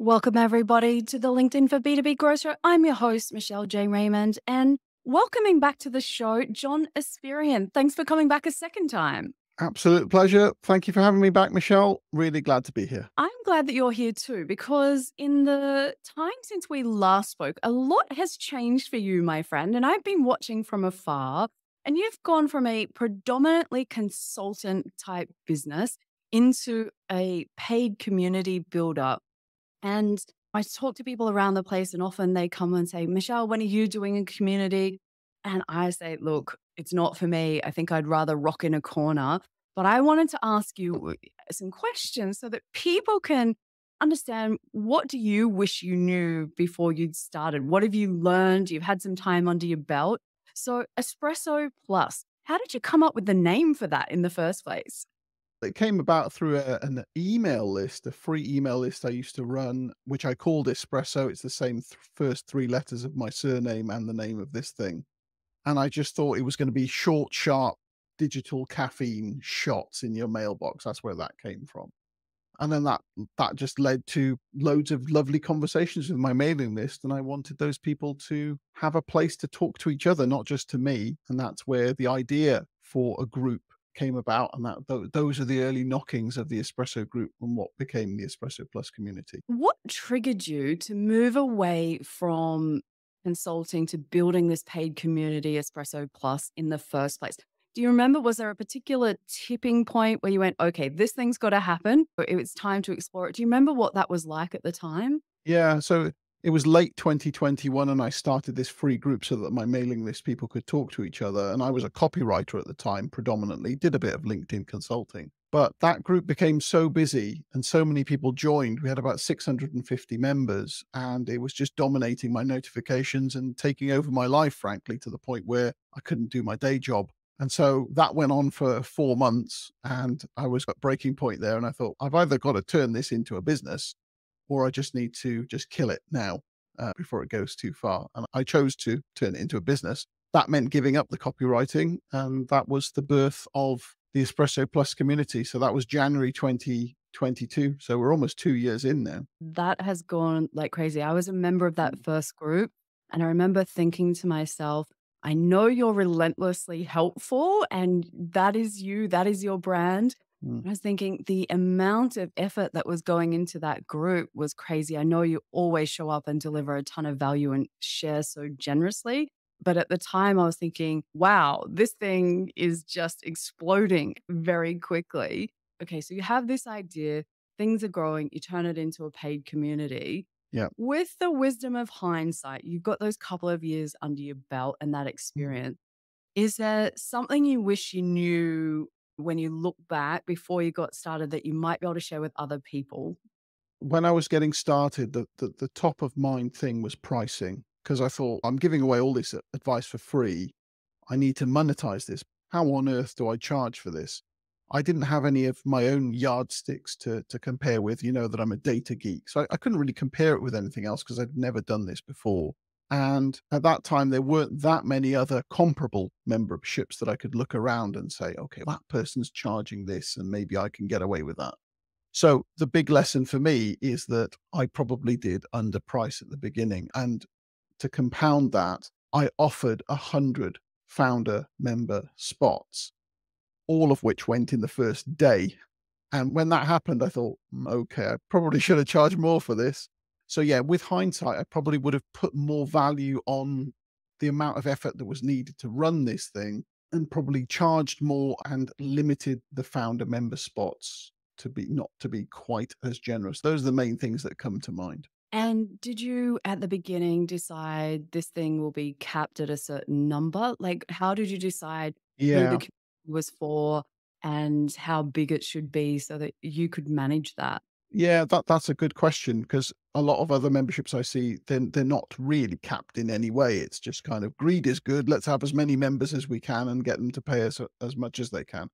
Welcome, everybody, to the LinkedIn for B2B Growth Show. I'm your host, Michelle J. Raymond, and welcoming back to the show, John Espirian. Thanks for coming back a second time. Absolute pleasure. Thank you for having me back, Michelle. Really glad to be here. I'm glad that you're here too, because in the time since we last spoke, a lot has changed for you, my friend, and I've been watching from afar, and you've gone from a predominantly consultant type business into a paid community builder. And I talk to people around the place, and often they come and say, Michelle, when are you doing a community? And I say, look, it's not for me. I think I'd rather rock in a corner. But I wanted to ask you some questions so that people can understand, what do you wish you knew before you'd started? What have you learned? You've had some time under your belt. So Espresso Plus, how did you come up with the name for that in the first place? It came about through an email list, a free email list I used to run, which I called Espresso. It's the same first three letters of my surname and the name of this thing. And I just thought it was going to be short, sharp, digital caffeine shots in your mailbox. That's where that came from. And then that just led to loads of lovely conversations with my mailing list. And I wanted those people to have a place to talk to each other, not just to me. And that's where the idea for a group came about. And those are the early knockings of the Espresso group and what became the Espresso Plus community. What triggered you to move away from consulting to building this paid community, Espresso Plus, in the first place? Do you remember, was there a particular tipping point where you went, okay, this thing's got to happen, or it's time to explore it? Do you remember what that was like at the time? Yeah, so it was late 2021 and I started this free group so that my mailing list people could talk to each other. And I was a copywriter at the time, predominantly, did a bit of LinkedIn consulting. But that group became so busy and so many people joined. We had about 650 members and it was just dominating my notifications and taking over my life, frankly, to the point where I couldn't do my day job. And so that went on for 4 months and I was at breaking point there. And I thought, I've either got to turn this into a business or I just need to just kill it now before it goes too far. And I chose to turn it into a business. That meant giving up the copywriting. And that was the birth of the Espresso Plus community. So that was January 2022. So we're almost 2 years in now. That has gone like crazy. I was a member of that first group, and I remember thinking to myself, I know you're relentlessly helpful, and that is you, that is your brand. Mm. I was thinking the amount of effort that was going into that group was crazy. I know you always show up and deliver a ton of value and share so generously. But at the time, I was thinking, wow, this thing is just exploding very quickly. Okay, so you have this idea, things are growing, you turn it into a paid community. Yeah. With the wisdom of hindsight, you've got those couple of years under your belt and that Mm. experience. Is there something you wish you knew when you look back before you got started that you might be able to share with other people? When I was getting started, the top of mind thing was pricing because I thought I'm giving away all this advice for free. I need to monetize this. How on earth do I charge for this? I didn't have any of my own yardsticks to compare with, that I'm a data geek. So I couldn't really compare it with anything else because I'd never done this before. And at that time, there weren't that many other comparable memberships that I could look around and say, okay, that person's charging this and maybe I can get away with that. So the big lesson for me is that I probably did underprice at the beginning. And to compound that, I offered 100 founder member spots, all of which went in the first day. And when that happened, I thought, okay, I probably should have charged more for this. So yeah, with hindsight, I probably would have put more value on the amount of effort that was needed to run this thing and probably charged more and limited the founder member spots to be not to be quite as generous. Those are the main things that come to mind. And did you at the beginning decide this thing will be capped at a certain number? Like, how did you decide who the Yeah. community was for and how big it should be so that you could manage that? Yeah, that's a good question because a lot of other memberships I see, they're not really capped in any way. It's just kind of greed is good. Let's have as many members as we can and get them to pay us as much as they can.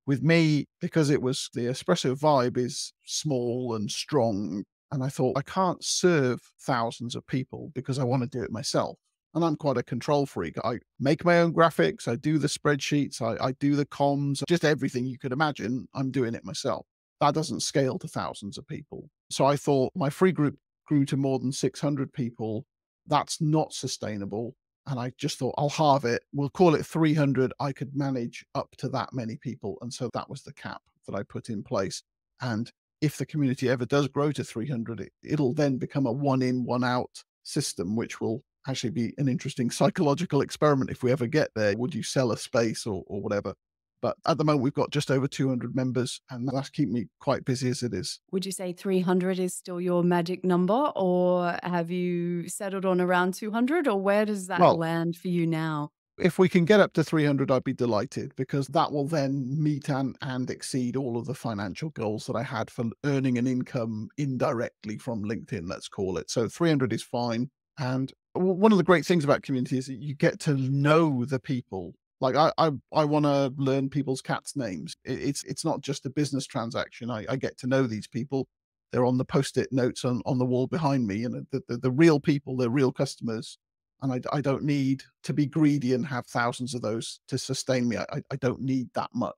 With me, because it was the espresso vibe is small and strong, and I thought I can't serve thousands of people because I want to do it myself. And I'm quite a control freak. I make my own graphics, I do the spreadsheets, I do the comms, just everything you could imagine, I'm doing it myself. That doesn't scale to thousands of people. So I thought my free group grew to more than 600 people. That's not sustainable. And I just thought, I'll halve it. We'll call it 300. I could manage up to that many people. And so that was the cap that I put in place. And if the community ever does grow to 300, it'll then become a one in, one out system, which will actually be an interesting psychological experiment if we ever get there. Would you sell a space or whatever? But at the moment, we've got just over 200 members, and that's keeping me quite busy as it is. Would you say 300 is still your magic number, or have you settled on around 200, or where does that Well, land for you now? if we can get up to 300, I'd be delighted, because that will then meet and exceed all of the financial goals that I had for earning an income indirectly from LinkedIn, let's call it. So 300 is fine. And one of the great things about community is that you get to know the people. Like I want to learn people's cats' names. It's not just a business transaction. I get to know these people. They're on the post-it notes on the wall behind me, and the real people, they're real customers. And I don't need to be greedy and have thousands of those to sustain me. I don't need that much.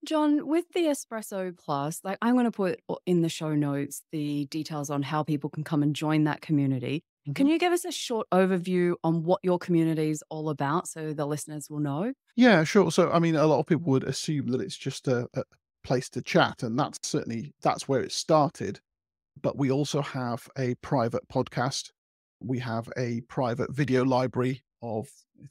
John, with the Espresso Plus, like I'm going to put in the show notes the details on how people can come and join that community. Can Mhm. you give us a short overview on what your community is all about so the listeners will know? Yeah, sure. So, I mean, a lot of people would assume that it's just a place to chat, and that's where it started. But we also have a private podcast. We have a private video library of,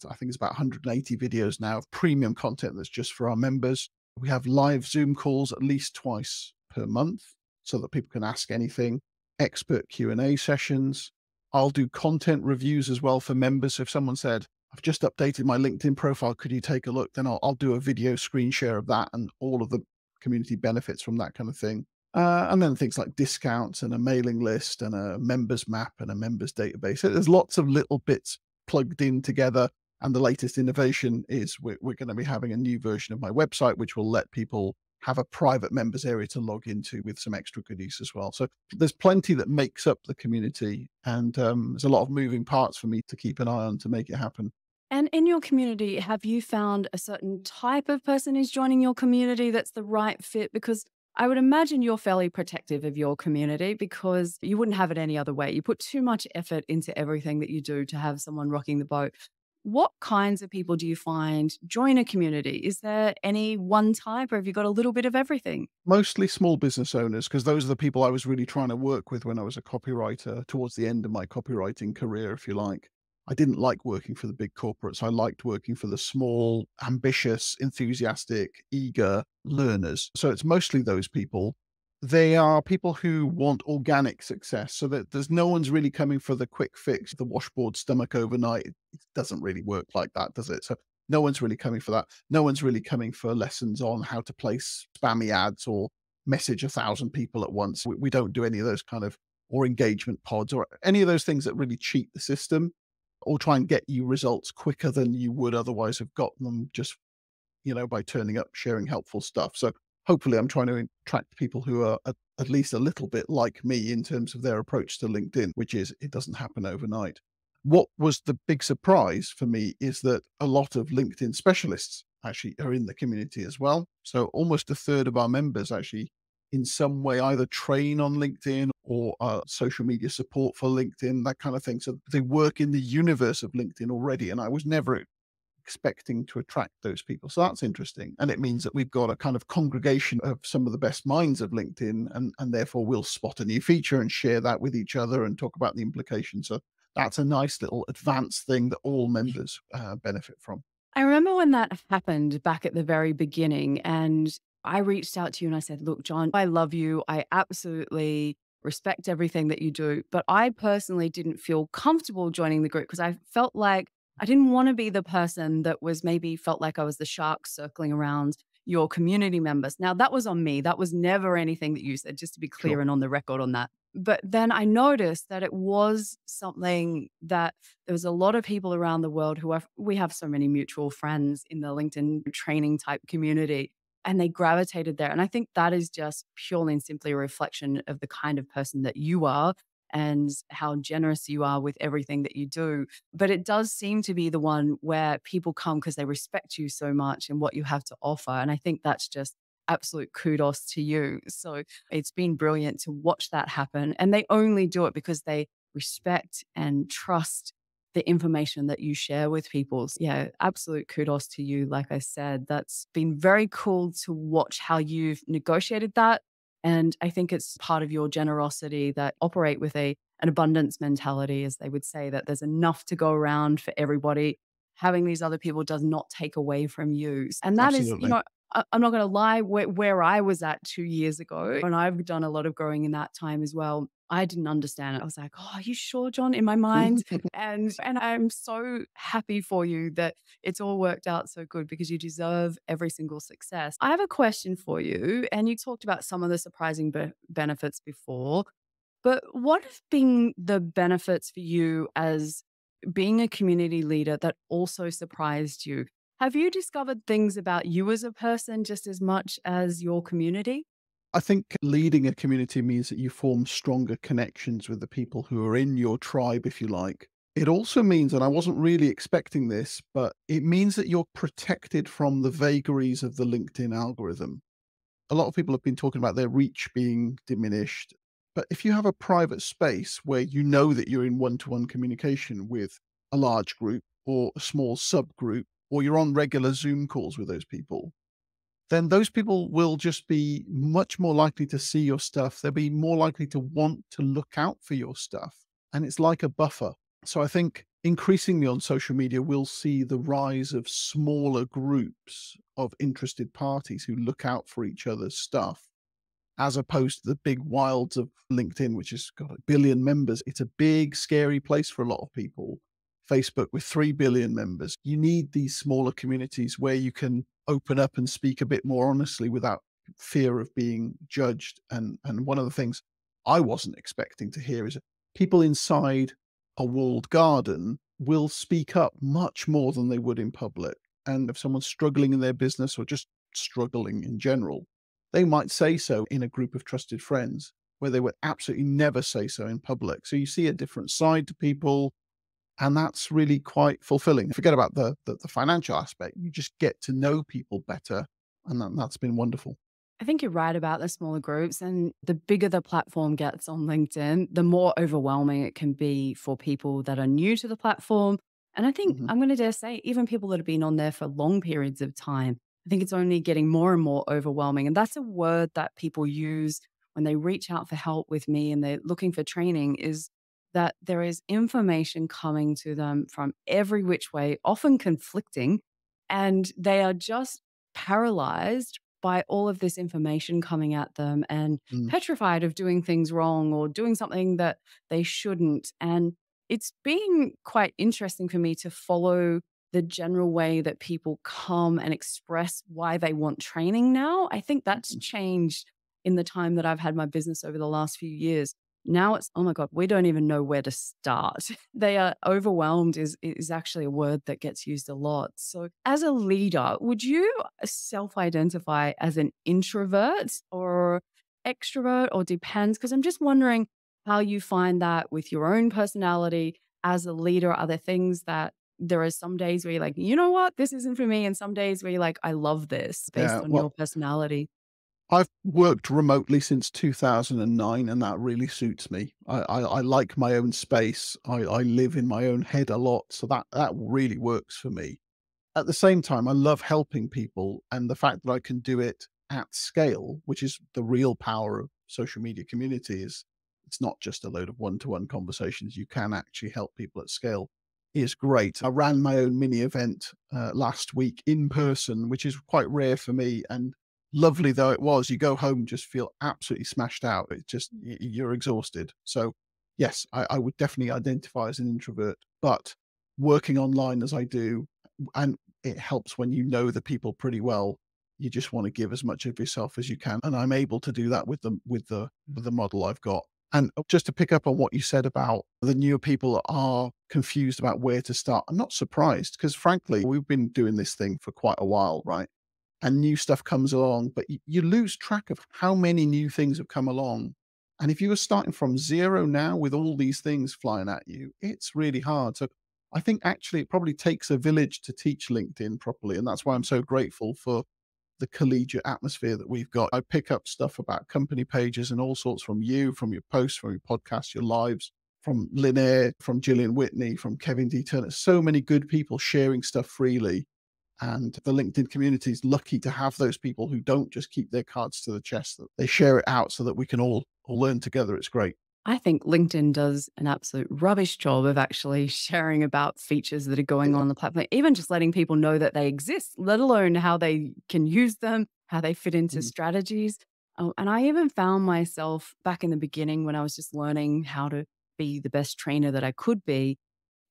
I think it's about 180 videos now of premium content that's just for our members. We have live Zoom calls at least twice per month so that people can ask anything, expert Q&A sessions. I'll do content reviews as well for members. So if someone said, I've just updated my LinkedIn profile, could you take a look? Then I'll do a video screen share of that, and all of the community benefits from that kind of thing. And then things like discounts and a mailing list and a members map and a members database. So there's lots of little bits plugged in together. And the latest innovation is we're going to be having a new version of my website, which will let people have a private members area to log into with some extra goodies as well. So there's plenty that makes up the community. And there's a lot of moving parts for me to keep an eye on to make it happen. And in your community, have you found a certain type of person who's joining your community that's the right fit? Because I would imagine you're fairly protective of your community because you wouldn't have it any other way. You put too much effort into everything that you do to have someone rocking the boat. What kinds of people do you find join a community? Is there any one type, or have you got a little bit of everything? Mostly small business owners, because those are the people I was really trying to work with when I was a copywriter towards the end of my copywriting career, if you like. I didn't like working for the big corporates. I liked working for the small, ambitious, enthusiastic, eager learners. So it's mostly those people. They are people who want organic success, so that there's no one's really coming for the quick fix, the washboard stomach overnight. It doesn't really work like that, does it? So no one's really coming for that. No one's really coming for lessons on how to place spammy ads or message 1,000 people at once. We don't do any of those kind of, or engagement pods or any of those things that really cheat the system or try and get you results quicker than you would otherwise have got them just, by turning up, sharing helpful stuff. So hopefully I'm trying to attract people who are at least a little bit like me in terms of their approach to LinkedIn, which is it doesn't happen overnight. What was the big surprise for me is that a lot of LinkedIn specialists actually are in the community as well. So almost a third of our members actually in some way either train on LinkedIn or social media support for LinkedIn, that kind of thing. So they work in the universe of LinkedIn already. And I was never expecting to attract those people. So that's interesting. And it means that we've got a kind of congregation of some of the best minds of LinkedIn, and therefore we'll spot a new feature and share that with each other and talk about the implications. So that's a nice little advanced thing that all members benefit from. I remember when that happened back at the very beginning, and I reached out to you and I said, look, John, I love you. I absolutely respect everything that you do. But I personally didn't feel comfortable joining the group because I felt like I didn't want to be the person that was maybe felt like I was the shark circling around your community members. Now, that was on me. That was never anything that you said, just to be clear Sure. and on the record on that. But then I noticed that it was something that there was a lot of people around the world we have so many mutual friends in the LinkedIn training type community, and they gravitated there. And I think that is just purely and simply a reflection of the kind of person that you are and how generous you are with everything that you do. But it does seem to be the one where people come because they respect you so much and what you have to offer. And I think that's just absolute kudos to you. So it's been brilliant to watch that happen. And they only do it because they respect and trust the information that you share with people. So, yeah, absolute kudos to you. Like I said, that's been very cool to watch how you've negotiated that. And I think it's part of your generosity that operate with an abundance mentality, as they would say, that there's enough to go around for everybody. Having these other people does not take away from you. And that is, Absolutely. I'm not going to lie, where I was at 2 years ago, and I've done a lot of growing in that time as well. I didn't understand it. I was like, "Oh, are you sure, John?" In my mind, and I'm so happy for you that it's all worked out so good because you deserve every single success. I have a question for you, and you talked about some of the surprising benefits before, but what have been the benefits for you as being a community leader that also surprised you? Have you discovered things about you as a person just as much as your community? I think leading a community means that you form stronger connections with the people who are in your tribe, if you like. It also means, and I wasn't really expecting this, but it means that you're protected from the vagaries of the LinkedIn algorithm. A lot of people have been talking about their reach being diminished. But if you have a private space where you know that you're in one to one communication with a large group or a small subgroup, or you're on regular Zoom calls with those people, then those people will just be much more likely to see your stuff. They'll be more likely to want to look out for your stuff. And it's like a buffer. So I think increasingly on social media, we'll see the rise of smaller groups of interested parties who look out for each other's stuff, as opposed to the big wilds of LinkedIn, which has got a billion members. It's a big, scary place for a lot of people. Facebook with 3 billion members. You need these smaller communities where you can open up and speak a bit more honestly without fear of being judged. And one of the things I wasn't expecting to hear is that people inside a walled garden will speak up much more than they would in public. And if someone's struggling in their business or just struggling in general, they might say so in a group of trusted friends where they would absolutely never say so in public. So you see a different side to people, and that's really quite fulfilling. Forget about the financial aspect. You just get to know people better, and that's been wonderful. I think you're right about the smaller groups, and the bigger the platform gets on LinkedIn, the more overwhelming it can be for people that are new to the platform. And I think Mhm. I'm going to dare say, even people that have been on there for long periods of time, I think it's only getting more and more overwhelming. And that's a word that people use when they reach out for help with me and they're looking for training, is that there is information coming to them from every which way, often conflicting, and they are just paralyzed by all of this information coming at them and Mm. petrified of doing things wrong or doing something that they shouldn't. And it's been quite interesting for me to follow the general way that people come and express why they want training now. I think that's Mm. changed in the time that I've had my business over the last few years. Now it's, oh my God, we don't even know where to start. They are overwhelmed is actually a word that gets used a lot. So as a leader, would you self-identify as an introvert or extrovert, or depends? Because I'm just wondering how you find that with your own personality as a leader. Are there things that there are some days where you're like, you know what, this isn't for me, and some days where you're like, I love this based Yeah. on Well, your personality? I've worked remotely since 2009, and that really suits me. I like my own space. I live in my own head a lot, so that really works for me. At the same time, I love helping people, and the fact that I can do it at scale, which is the real power of social media community, is it's not just a load of one-to-one conversations. You can actually help people at scale. Is great. I ran my own mini event last week in person, which is quite rare for me. And lovely though it was, you go home just feel absolutely smashed out. It's just you're exhausted. So yes, I would definitely identify as an introvert, but working online as I do, and it helps when you know the people pretty well. You just want to give as much of yourself as you can, and I'm able to do that with the model I've got. And just to pick up on what you said about the newer people that are confused about where to start, I'm not surprised because frankly, we've been doing this thing for quite a while, right? And new stuff comes along, but you lose track of how many new things have come along. And if you were starting from zero now with all these things flying at you, it's really hard. So I think actually it probably takes a village to teach LinkedIn properly. And that's why I'm so grateful for the collegiate atmosphere that we've got. I pick up stuff about company pages and all sorts from you, from your posts, from your podcasts, your lives, from Linnea, from Gillian Whitney, from Kevin D. Turner. So many good people sharing stuff freely. And the LinkedIn community is lucky to have those people who don't just keep their cards to the chest, that they share it out so that we can all learn together. It's great. I think LinkedIn does an absolute rubbish job of actually sharing about features that are going on Yeah. the platform, even just letting people know that they exist, let alone how they can use them, how they fit into Mm. strategies. And I even found myself back in the beginning when I was just learning how to be the best trainer that I could be.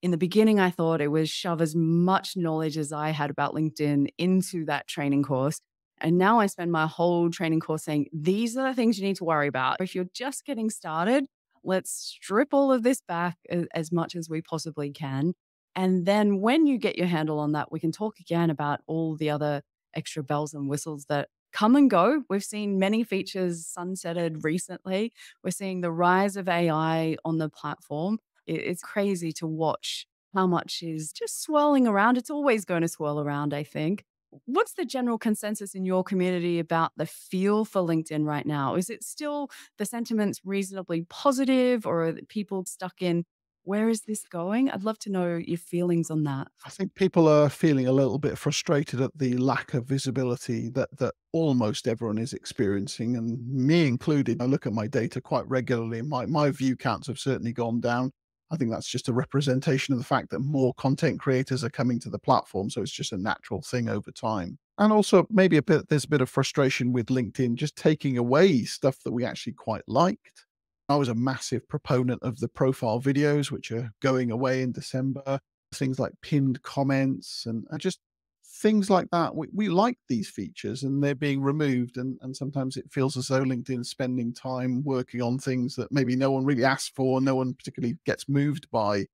In the beginning, I thought it was shove as much knowledge as I had about LinkedIn into that training course. And now I spend my whole training course saying, these are the things you need to worry about. If you're just getting started, let's strip all of this back as much as we possibly can. And then when you get your handle on that, we can talk again about all the other extra bells and whistles that come and go. We've seen many features sunsetted recently. We're seeing the rise of AI on the platform. It's crazy to watch how much is just swirling around. It's always going to swirl around, I think. What's the general consensus in your community about the feel for LinkedIn right now? Is it still the sentiment's reasonably positive, or are people stuck in where is this going? I'd love to know your feelings on that. I think people are feeling a little bit frustrated at the lack of visibility that almost everyone is experiencing, and me included. I look at my data quite regularly, and my view counts have certainly gone down. I think that's just a representation of the fact that more content creators are coming to the platform, so it's just a natural thing over time. And also maybe there's a bit of frustration with LinkedIn just taking away stuff that we actually quite liked. I was a massive proponent of the profile videos, which are going away in December. Things like pinned comments and just things like that. We like these features and they're being removed. And sometimes it feels as though LinkedIn's spending time working on things that maybe no one really asked for, no one particularly gets moved by,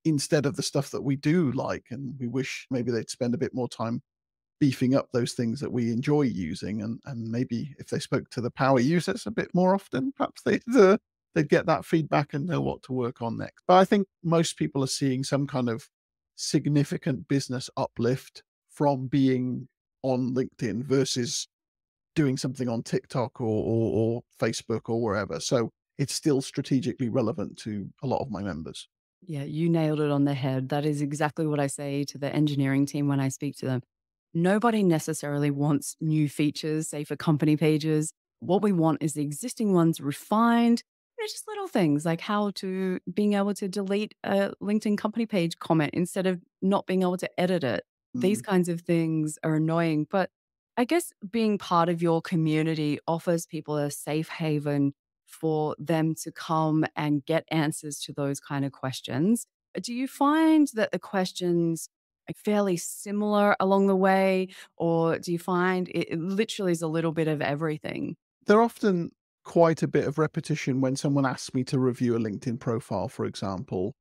instead of the stuff that we do like. And we wish maybe they'd spend a bit more time beefing up those things that we enjoy using. And maybe if they spoke to the power users a bit more often, perhaps they'd get that feedback and know what to work on next. But I think most people are seeing some kind of significant business uplift from being on LinkedIn versus doing something on TikTok or Facebook or wherever. So it's still strategically relevant to a lot of my members. Yeah, you nailed it on the head. That is exactly what I say to the engineering team when I speak to them. Nobody necessarily wants new features, say for company pages. What we want is the existing ones refined. Just little things like how to being able to delete a LinkedIn company page comment instead of not being able to edit it. These Mm. kinds of things are annoying, but I guess being part of your community offers people a safe haven for them to come and get answers to those kind of questions. Do you find that the questions are fairly similar along the way, or do you find it literally is a little bit of everything? There are often quite a bit of repetition when someone asks me to review a LinkedIn profile, for example.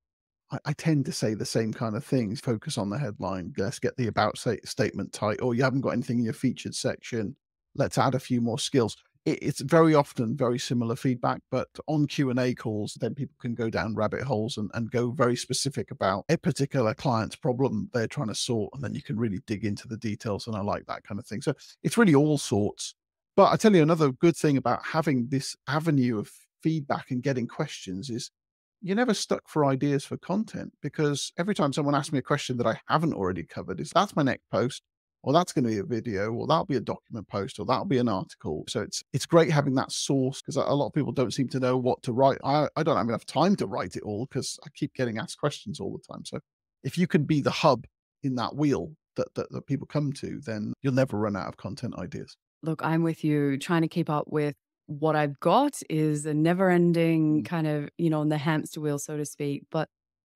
I tend to say the same kind of things. Focus on the headline. Let's get the about statement tight. Or you haven't got anything in your featured section. Let's add a few more skills. It's very often very similar feedback, but on Q&A calls, then people can go down rabbit holes and go very specific about a particular client's problem they're trying to sort. And then you can really dig into the details. And I like that kind of thing. So it's really all sorts. But I tell you, another good thing about having this avenue of feedback and getting questions is you're never stuck for ideas for content, because every time someone asks me a question that I haven't already covered, is that's my next post, or that's going to be a video, or that'll be a document post, or that'll be an article. So it's great having that source, because a lot of people don't seem to know what to write. I don't have enough time to write it all because I keep getting asked questions all the time. So if you can be the hub in that wheel that people come to, then you'll never run out of content ideas. Look, I'm with you. Trying to keep up with what I've got is a never ending Mm. kind of, on the hamster wheel, so to speak. But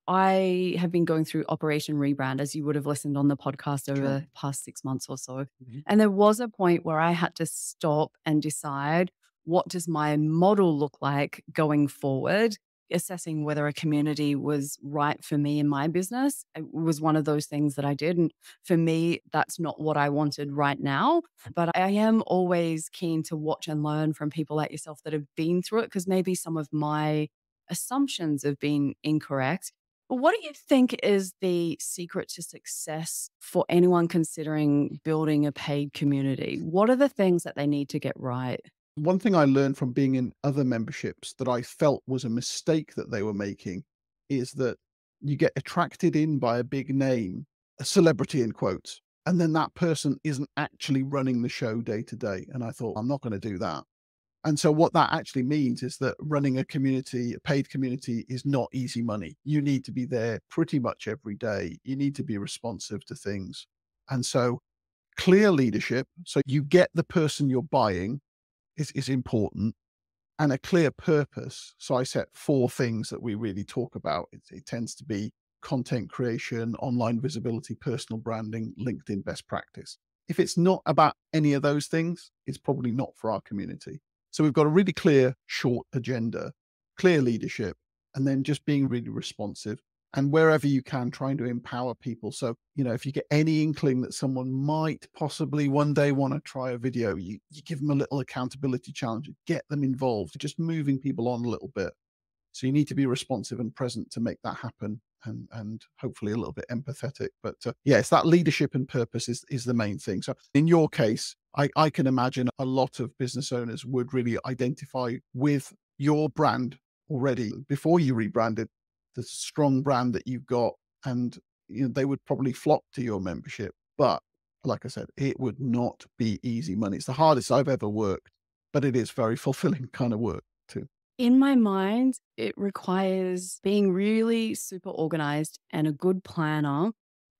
I have been going through Operation Rebrand, as you would have listened on the podcast over Sure. the past 6 months or so. Mhm. And there was a point where I had to stop and decide, what does my model look like going forward? Assessing whether a community was right for me in my business. It was one of those things that I did. And for me, that's not what I wanted right now. But I am always keen to watch and learn from people like yourself that have been through it, because maybe some of my assumptions have been incorrect. What do you think is the secret to success for anyone considering building a paid community? What are the things that they need to get right? One thing I learned from being in other memberships that I felt was a mistake that they were making is that you get attracted in by a big name, a celebrity in quotes, and then that person isn't actually running the show day to day. And I thought, I'm not going to do that. And so what that actually means is that running a community, a paid community, is not easy money. You need to be there pretty much every day. You need to be responsive to things. And so clear leadership, so you get the person you're buying is important, and a clear purpose. So I set 4 things that we really talk about. It tends to be content creation, online visibility, personal branding, LinkedIn best practice. If it's not about any of those things, it's probably not for our community. So we've got a really clear, short agenda, clear leadership, and then just being really responsive. And wherever you can, trying to empower people. So, if you get any inkling that someone might possibly one day want to try a video, you give them a little accountability challenge, get them involved, just moving people on a little bit. So you need to be responsive and present to make that happen, and hopefully a little bit empathetic. But yeah, it's that leadership and purpose is the main thing. So in your case, I can imagine a lot of business owners would really identify with your brand already before you rebranded, the strong brand that you've got, and they would probably flock to your membership. But like I said, it would not be easy money. It's the hardest I've ever worked, but it is very fulfilling kind of work too. In my mind, it requires being really super organized and a good planner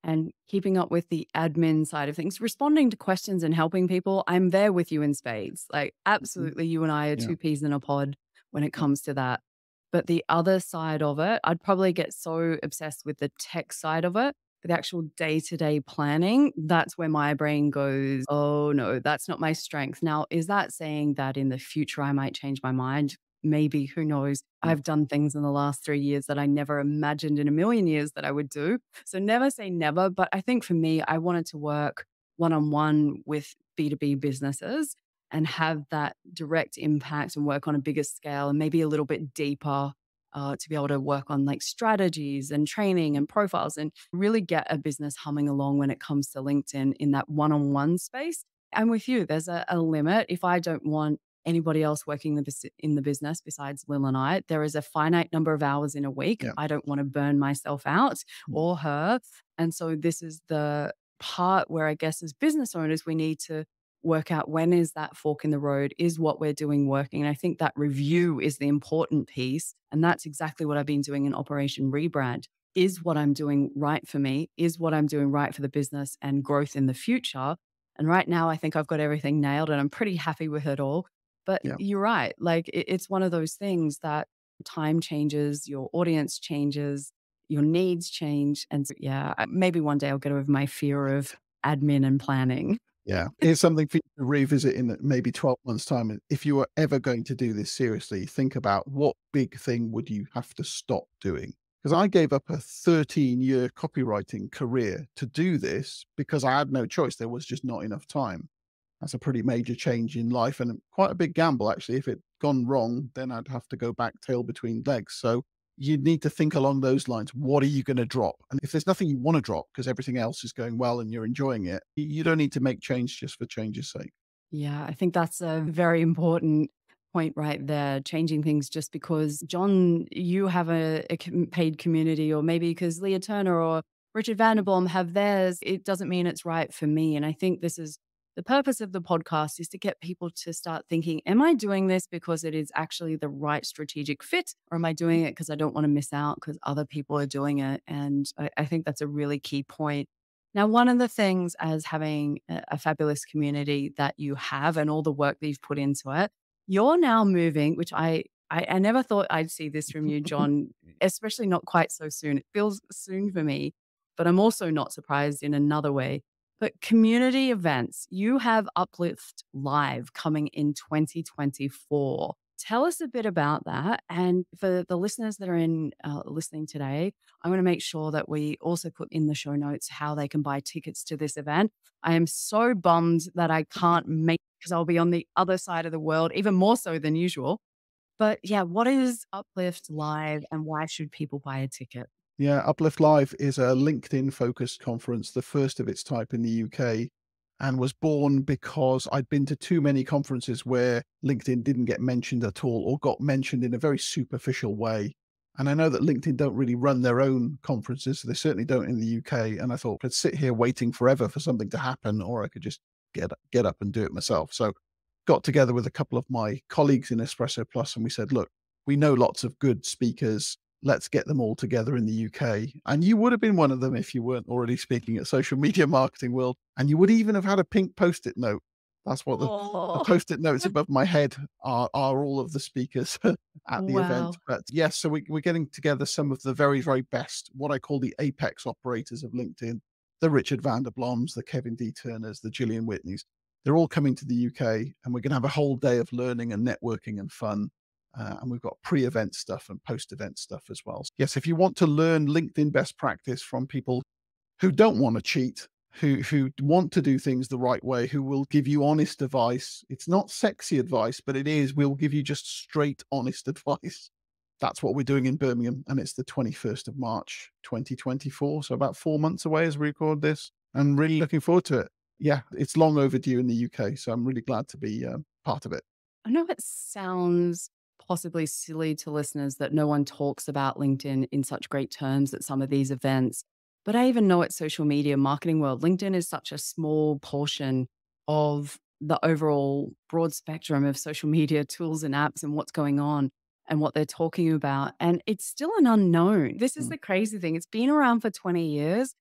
and keeping up with the admin side of things, responding to questions and helping people. I'm there with you in spades. Like, Mhm. absolutely, you and I are Yeah. two peas in a pod when it Yeah. comes to that. But the other side of it, I'd probably get so obsessed with the tech side of it, the actual day to day planning. That's where my brain goes, oh no, that's not my strength. Now, is that saying that in the future I might change my mind? Maybe, who knows? Mm. I've done things in the last 3 years that I never imagined in a million years that I would do. So never say never. But I think for me, I wanted to work one on one with B2B businesses and have that direct impact and work on a bigger scale and maybe a little bit deeper, to be able to work on like strategies and training and profiles and really get a business humming along when it comes to LinkedIn in that one on one space. And with you, there's a limit. If I don't want anybody else working in the business besides Lil and I, there is a finite number of hours in a week. Yeah. I don't want to burn myself out Mm. or her. And so this is the part where I guess as business owners, we need to work out when is that fork in the road? Is what we're doing working? And I think that review is the important piece. And that's exactly what I've been doing in Operation Rebrand. Is what I'm doing right for me? Is what I'm doing right for the business and growth in the future? And right now, I think I've got everything nailed and I'm pretty happy with it all. But Yeah. you're right. Like it's one of those things that time changes, your audience changes, your needs change. And so, yeah, maybe one day I'll get over my fear of admin and planning. Yeah. It's something for you to revisit in maybe 12 months' time. And if you were ever going to do this seriously, think about what big thing would you have to stop doing? Because I gave up a 13-year copywriting career to do this because I had no choice. There was just not enough time. That's a pretty major change in life and quite a big gamble, actually. If it gone wrong, then I'd have to go back tail between legs. So you need to think along those lines. What are you going to drop? And if there's nothing you want to drop because everything else is going well and you're enjoying it, you don't need to make change just for change's sake. Yeah, I think that's a very important point right there. Changing things just because, John, you have a paid community, or maybe because Leah Turner or Richard Vanderboom have theirs, it doesn't mean it's right for me. And I think this is the purpose of the podcast is to get people to start thinking, am I doing this because it is actually the right strategic fit? Or am I doing it because I don't want to miss out because other people are doing it? And I think that's a really key point. Now, one of the things as having a fabulous community that you have and all the work that you've put into it, you're now moving, which I never thought I'd see this from you, John, especially not quite so soon. It feels soon for me, but I'm also not surprised in another way. But community events, you have Uplift Live coming in 2024. Tell us a bit about that. And for the listeners that are listening today, I want to make sure that we also put in the show notes how they can buy tickets to this event. I am so bummed that I can't make because I'll be on the other side of the world, even more so than usual. But yeah, what is Uplift Live and why should people buy a ticket? Yeah, Uplift Live is a LinkedIn focused conference, the first of its type in the UK, and was born because I'd been to too many conferences where LinkedIn didn't get mentioned at all or got mentioned in a very superficial way. And I know that LinkedIn don't really run their own conferences. They certainly don't in the UK. And I thought I'd sit here waiting forever for something to happen, or I could just get up and do it myself. So got together with a couple of my colleagues in Espresso Plus and we said, look, we know lots of good speakers. Let's get them all together in the UK. And you would have been one of them if you weren't already speaking at Social Media Marketing World. And you would even have had a pink post-it note. That's what the Oh, post-it notes above my head are all of the speakers at the event. wow. But yes, so we're getting together some of the very, very best, what I call the apex operators of LinkedIn, the Richard van der Bloms, the Kevin D. Turners, the Gillian Whitneys. They're all coming to the UK and we're going to have a whole day of learning and networking and fun. And we've got pre-event stuff and post-event stuff as well. Yes, if you want to learn LinkedIn best practice from people who don't want to cheat, who want to do things the right way, who will give you honest advice. It's not sexy advice, but it is. We'll give you just straight, honest advice. That's what we're doing in Birmingham, and it's the 21st of March, 2024. So about 4 months away as we record this. I'm really looking forward to it. Yeah, it's long overdue in the UK, so I'm really glad to be part of it. I know it sounds possibly silly to listeners that no one talks about LinkedIn in such great terms at some of these events, but I even know at social media marketing world, LinkedIn is such a small portion of the overall broad spectrum of social media tools and apps and what's going on and what they're talking about. And it's still an unknown. This is Mm. the crazy thing. It's been around for 20 years,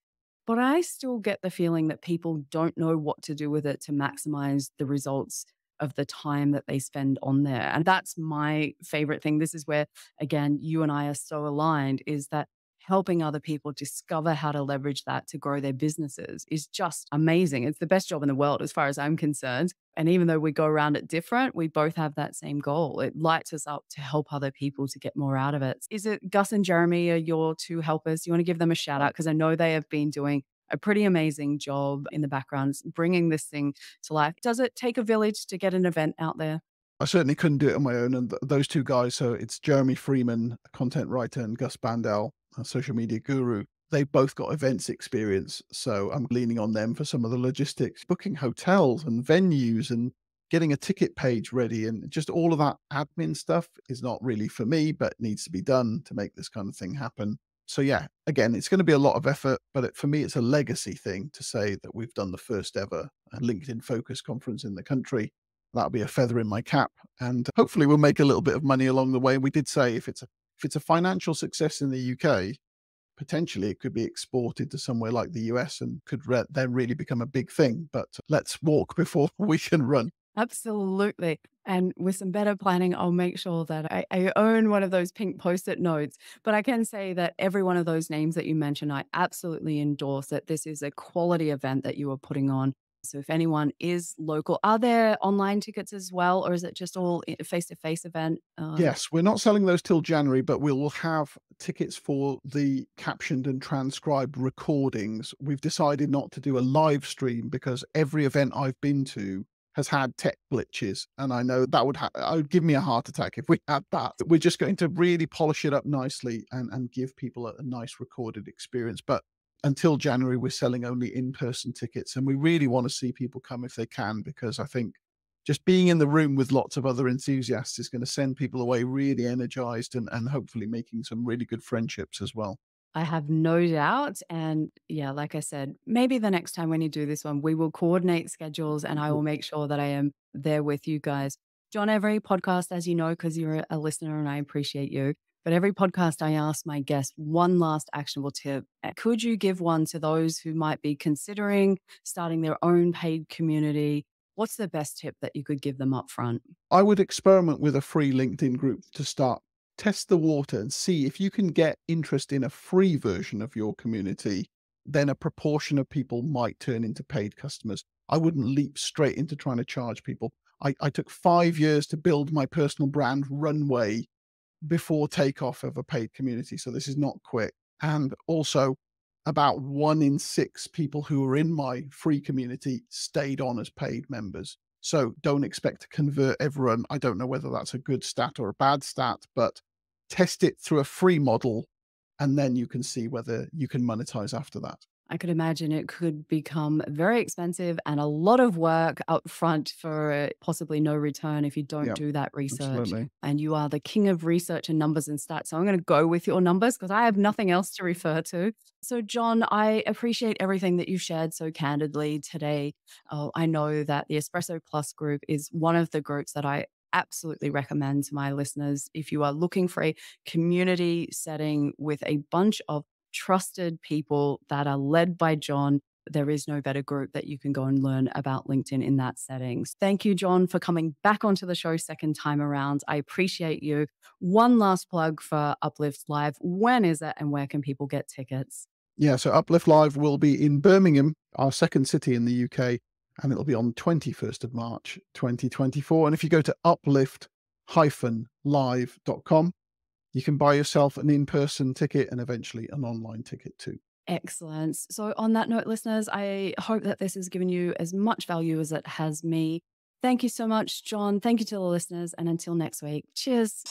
but I still get the feeling that people don't know what to do with it to maximize the results of the time that they spend on there. And that's my favorite thing. This is where, again, you and I are so aligned is that helping other people discover how to leverage that to grow their businesses is just amazing. It's the best job in the world, as far as I'm concerned. And even though we go around it different, we both have that same goal. It lights us up to help other people to get more out of it. Is it Gus and Jeremy are your two helpers? Do you want to give them a shout out? Because I know they have been doing a pretty amazing job in the background, bringing this thing to life. Does it take a village to get an event out there? I certainly couldn't do it on my own. And those two guys, so it's Jeremy Freeman, a content writer, and Gus Bandel, a social media guru. They've both got events experience. So I'm leaning on them for some of the logistics, booking hotels and venues and getting a ticket page ready. And just all of that admin stuff is not really for me, but needs to be done to make this kind of thing happen. So yeah, again, it's going to be a lot of effort, but for me, it's a legacy thing to say that we've done the first ever LinkedIn Focus conference in the country. That'll be a feather in my cap, and hopefully we'll make a little bit of money along the way. We did say if it's a financial success in the UK, potentially it could be exported to somewhere like the US and could then really become a big thing. But let's walk before we can run. Absolutely. And with some better planning, I'll make sure that I own one of those pink post-it notes. But I can say that every one of those names that you mentioned, I absolutely endorse that this is a quality event that you are putting on. So if anyone is local, are there online tickets as well, or is it just all a face-to-face event? Yes, we're not selling those till January, but we will have tickets for the captioned and transcribed recordings. We've decided not to do a live stream because every event I've been to has had tech glitches. And I know that would give me a heart attack if we had that. We're just going to really polish it up nicely and give people a nice recorded experience. But until January, we're selling only in-person tickets. And we really want to see people come if they can, because I think just being in the room with lots of other enthusiasts is going to send people away really energized and hopefully making some really good friendships as well. I have no doubt. And yeah, like I said, maybe the next time when you do this one, we will coordinate schedules and I will make sure that I am there with you guys. John, every podcast, as you know, because you're a listener and I appreciate you, but every podcast I ask my guest one last actionable tip. Could you give one to those who might be considering starting their own paid community? What's the best tip that you could give them up front? I would experiment with a free LinkedIn group to start. Test the water and see if you can get interest in a free version of your community, then a proportion of people might turn into paid customers. I wouldn't leap straight into trying to charge people. I took 5 years to build my personal brand runway before takeoff of a paid community. So this is not quick. And also, about 1 in 6 people who were in my free community stayed on as paid members. So don't expect to convert everyone. I don't know whether that's a good stat or a bad stat, but test it through a free model and then you can see whether you can monetize after that. I could imagine it could become very expensive and a lot of work up front for possibly no return if you don't Yeah, do that research. absolutely. And you are the king of research and numbers and stats. So I'm going to go with your numbers because I have nothing else to refer to. So, John, I appreciate everything that you shared so candidly today. Oh, I know that the Espresso Plus group is one of the groups that I absolutely recommend to my listeners if you are looking for a community setting with a bunch of trusted people that are led by John. There is no better group that you can go and learn about LinkedIn in that settings. Thank you, John, for coming back onto the show second time around. I appreciate you. One last plug for Uplift Live. When is it and where can people get tickets? Yeah, so Uplift Live will be in Birmingham, our second city in the UK, and it'll be on 21st of March 2024. And if you go to uplift-live.com, you can buy yourself an in-person ticket and eventually an online ticket too. Excellent. So, on that note, listeners, I hope that this has given you as much value as it has me. Thank you so much, John. Thank you to the listeners. And until next week, cheers.